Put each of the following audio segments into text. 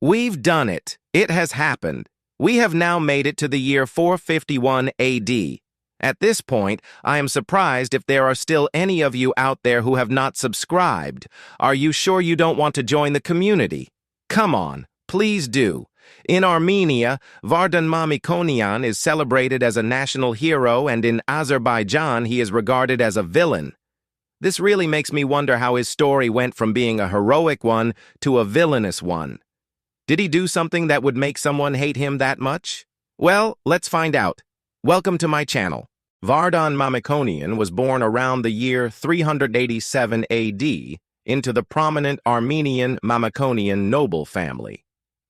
We've done it. It has happened. We have now made it to the year 451 AD. At this point, I am surprised if there are still any of you out there who have not subscribed. Are you sure you don't want to join the community? Come on, please do. In Armenia, Vardan Mamikonian is celebrated as a national hero, and in Azerbaijan he is regarded as a villain. This really makes me wonder how his story went from being a heroic one to a villainous one. Did he do something that would make someone hate him that much? Well, let's find out. Welcome to my channel. Vardan Mamikonian was born around the year 387 AD into the prominent Armenian Mamikonian noble family.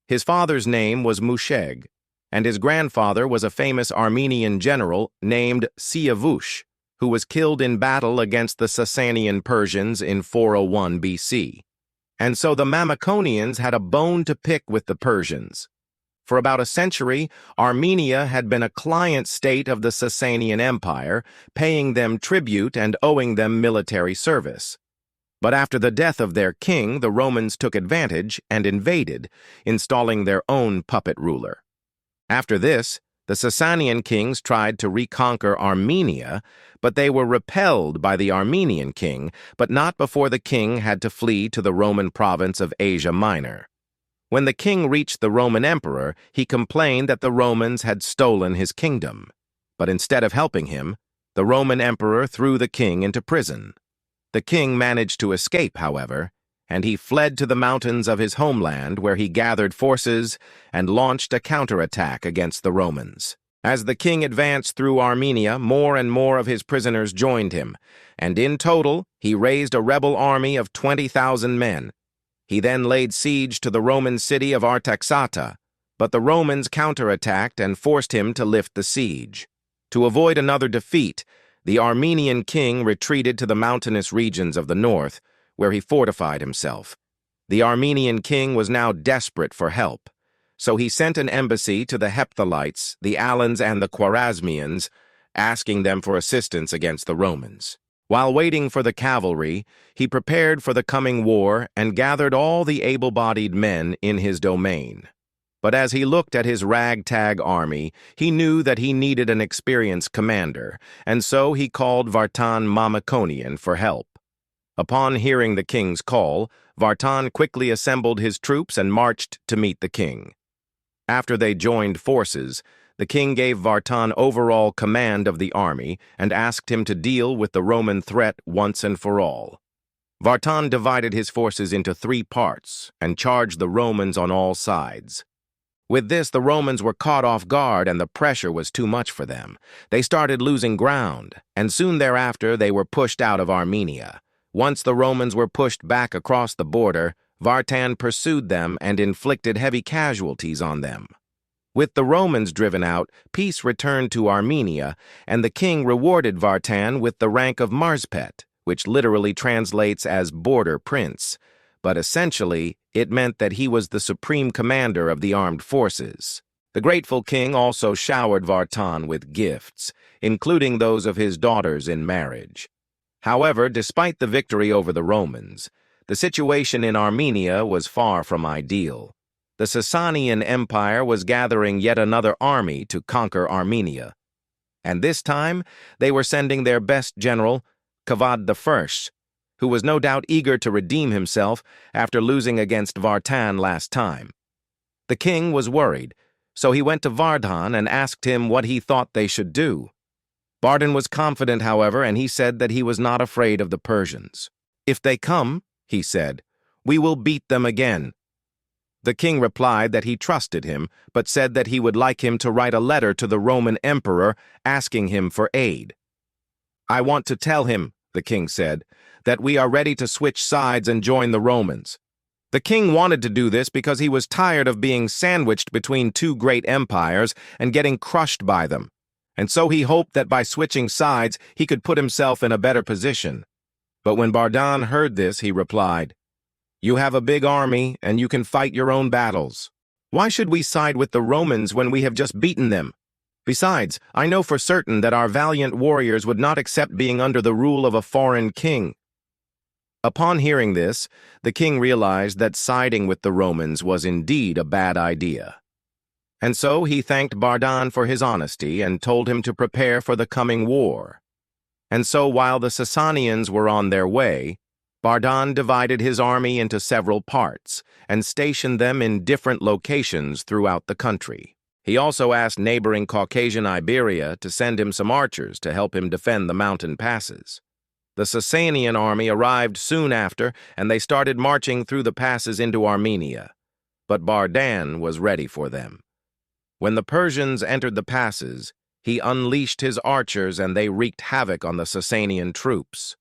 His father's name was Musheg, and his grandfather was a famous Armenian general named Siavush, who was killed in battle against the Sasanian Persians in 401 BC. And so the Mamikonians had a bone to pick with the Persians. For about a century, Armenia had been a client state of the Sasanian Empire, paying them tribute and owing them military service. But after the death of their king, the Romans took advantage and invaded, installing their own puppet ruler. After this, the Sasanian kings tried to reconquer Armenia, but they were repelled by the Armenian king, but not before the king had to flee to the Roman province of Asia Minor. When the king reached the Roman emperor, he complained that the Romans had stolen his kingdom. But instead of helping him, the Roman emperor threw the king into prison. The king managed to escape, however, and he fled to the mountains of his homeland, where he gathered forces and launched a counterattack against the Romans. As the king advanced through Armenia, more and more of his prisoners joined him, and in total, he raised a rebel army of 20,000 men. He then laid siege to the Roman city of Artaxata, but the Romans counterattacked and forced him to lift the siege. To avoid another defeat, the Armenian king retreated to the mountainous regions of the north, where he fortified himself. The Armenian king was now desperate for help, so he sent an embassy to the Hephthalites, the Alans, and the Khwarezmians, asking them for assistance against the Romans. While waiting for the cavalry, he prepared for the coming war and gathered all the able-bodied men in his domain. But as he looked at his ragtag army, he knew that he needed an experienced commander, and so he called Vardan Mamikonian for help. Upon hearing the king's call, Vardan quickly assembled his troops and marched to meet the king. After they joined forces, the king gave Vardan overall command of the army and asked him to deal with the Roman threat once and for all. Vardan divided his forces into 3 parts and charged the Romans on all sides. With this, the Romans were caught off guard and the pressure was too much for them. They started losing ground, and soon thereafter they were pushed out of Armenia. Once the Romans were pushed back across the border, Vardan pursued them and inflicted heavy casualties on them. With the Romans driven out, peace returned to Armenia, and the king rewarded Vardan with the rank of Sparapet, which literally translates as border prince, but essentially it meant that he was the supreme commander of the armed forces. The grateful king also showered Vardan with gifts, including those of his daughters in marriage. However, despite the victory over the Romans, the situation in Armenia was far from ideal. The Sasanian Empire was gathering yet another army to conquer Armenia. And this time, they were sending their best general, Kavad I, who was no doubt eager to redeem himself after losing against Vardan last time. The king was worried, so he went to Vardan and asked him what he thought they should do. Vardan was confident, however, and he said that he was not afraid of the Persians. "If they come," he said, "we will beat them again." The king replied that he trusted him, but said that he would like him to write a letter to the Roman emperor asking him for aid. "I want to tell him," the king said, "that we are ready to switch sides and join the Romans." The king wanted to do this because he was tired of being sandwiched between 2 great empires and getting crushed by them, and so he hoped that by switching sides he could put himself in a better position. But when Vardan heard this, he replied, "You have a big army, and you can fight your own battles. Why should we side with the Romans when we have just beaten them? Besides, I know for certain that our valiant warriors would not accept being under the rule of a foreign king." Upon hearing this, the king realized that siding with the Romans was indeed a bad idea. And so he thanked Vardan for his honesty and told him to prepare for the coming war. And so while the Sasanians were on their way, Vardan divided his army into several parts and stationed them in different locations throughout the country. He also asked neighboring Caucasian Iberia to send him some archers to help him defend the mountain passes. The Sasanian army arrived soon after, and they started marching through the passes into Armenia. But Vardan was ready for them. When the Persians entered the passes, he unleashed his archers and they wreaked havoc on the Sasanian troops.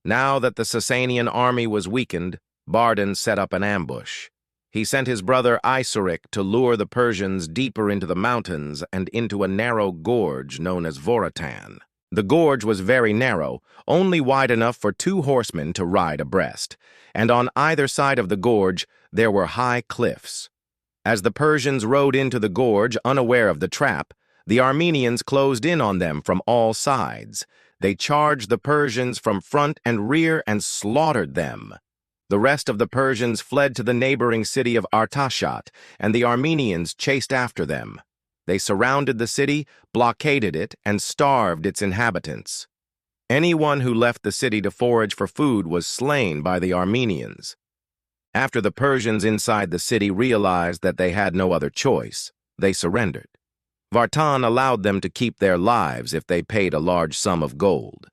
Now that the Sasanian army was weakened, Vardan set up an ambush. He sent his brother Isaric to lure the Persians deeper into the mountains and into a narrow gorge known as Voratan. The gorge was very narrow, only wide enough for 2 horsemen to ride abreast, and on either side of the gorge there were high cliffs. As the Persians rode into the gorge unaware of the trap, the Armenians closed in on them from all sides. They charged the Persians from front and rear and slaughtered them. The rest of the Persians fled to the neighboring city of Artashat, and the Armenians chased after them. They surrounded the city, blockaded it, and starved its inhabitants. Anyone who left the city to forage for food was slain by the Armenians. After the Persians inside the city realized that they had no other choice, they surrendered. Vardan allowed them to keep their lives if they paid a large sum of gold.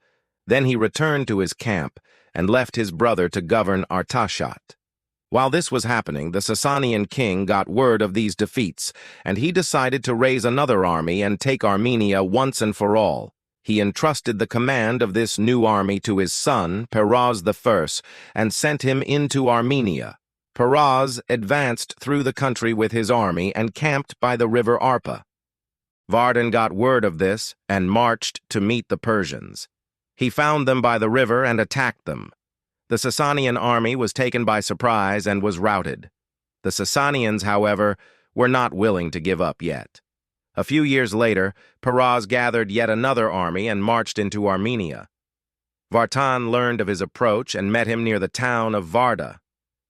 Then he returned to his camp and left his brother to govern Artashat. While this was happening, the Sasanian king got word of these defeats, and he decided to raise another army and take Armenia once and for all. He entrusted the command of this new army to his son, Peroz I, and sent him into Armenia. Peroz advanced through the country with his army and camped by the river Arpa. Vardan got word of this and marched to meet the Persians. He found them by the river and attacked them. The Sasanian army was taken by surprise and was routed. The Sasanians, however, were not willing to give up yet. A few years later, Peroz gathered yet another army and marched into Armenia. Vardan learned of his approach and met him near the town of Varda.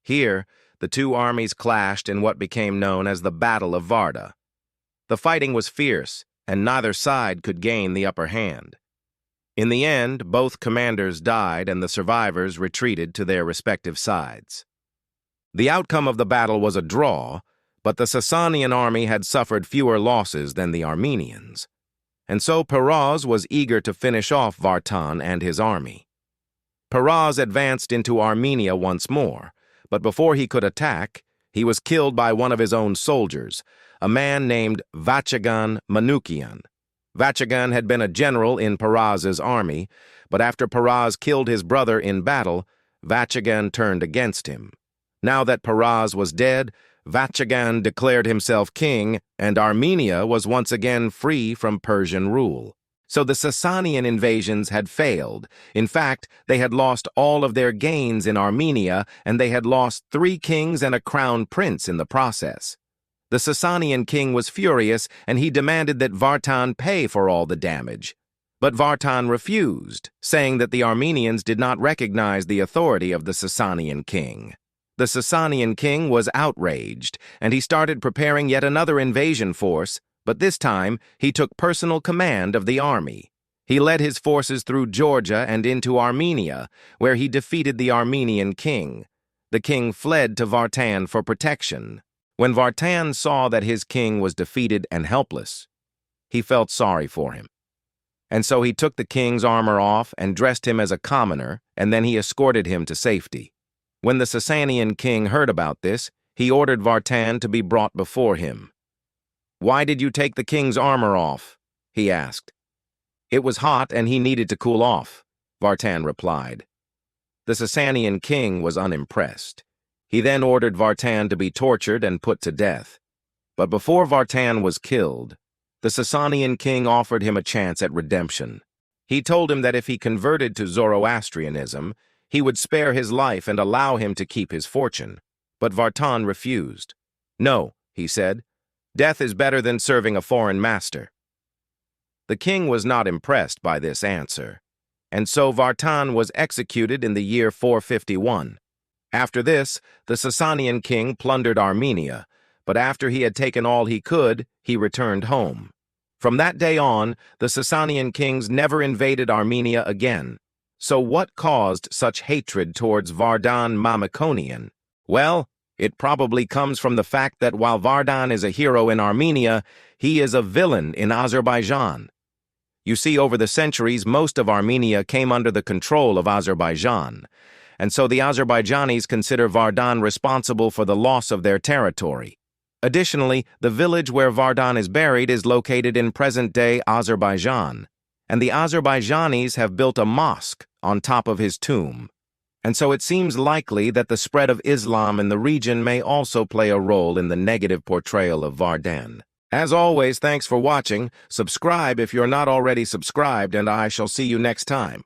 Here, the 2 armies clashed in what became known as the Battle of Varda. The fighting was fierce, and neither side could gain the upper hand. In the end, both commanders died and the survivors retreated to their respective sides. The outcome of the battle was a draw, but the Sasanian army had suffered fewer losses than the Armenians, and so Peroz was eager to finish off Vardan and his army. Peroz advanced into Armenia once more, but before he could attack, he was killed by one of his own soldiers, a man named Vardan Mamikonian. Vardan had been a general in Peroz's army, but after Peroz killed his brother in battle, Vardan turned against him. Now that Peroz was dead, Vardan declared himself king, and Armenia was once again free from Persian rule. So the Sasanian invasions had failed. In fact, they had lost all of their gains in Armenia, and they had lost 3 kings and a crown prince in the process. The Sasanian king was furious, and he demanded that Vardan pay for all the damage. But Vardan refused, saying that the Armenians did not recognize the authority of the Sasanian king. The Sasanian king was outraged, and he started preparing yet another invasion force, but this time he took personal command of the army. He led his forces through Georgia and into Armenia, where he defeated the Armenian king. The king fled to Vardan for protection. When Vardan saw that his king was defeated and helpless, he felt sorry for him. And so he took the king's armor off and dressed him as a commoner, and then he escorted him to safety. When the Sasanian king heard about this, he ordered Vardan to be brought before him. "Why did you take the king's armor off?" he asked. "It was hot and he needed to cool off," Vardan replied. The Sasanian king was unimpressed. He then ordered Vardan to be tortured and put to death. But before Vardan was killed, the Sasanian king offered him a chance at redemption. He told him that if he converted to Zoroastrianism, he would spare his life and allow him to keep his fortune. But Vardan refused. "No," he said, "death is better than serving a foreign master." The king was not impressed by this answer. and so Vardan was executed in the year 451. After this, the Sasanian king plundered Armenia, but after he had taken all he could, he returned home. From that day on, the Sasanian kings never invaded Armenia again. So what caused such hatred towards Vardan Mamikonian? Well, it probably comes from the fact that while Vardan is a hero in Armenia, he is a villain in Azerbaijan. You see, over the centuries, most of Armenia came under the control of Azerbaijan, and so the Azerbaijanis consider Vardan responsible for the loss of their territory. Additionally, the village where Vardan is buried is located in present-day Azerbaijan, and the Azerbaijanis have built a mosque on top of his tomb. And so it seems likely that the spread of Islam in the region may also play a role in the negative portrayal of Vardan. As always, thanks for watching. Subscribe if you're not already subscribed, and I shall see you next time.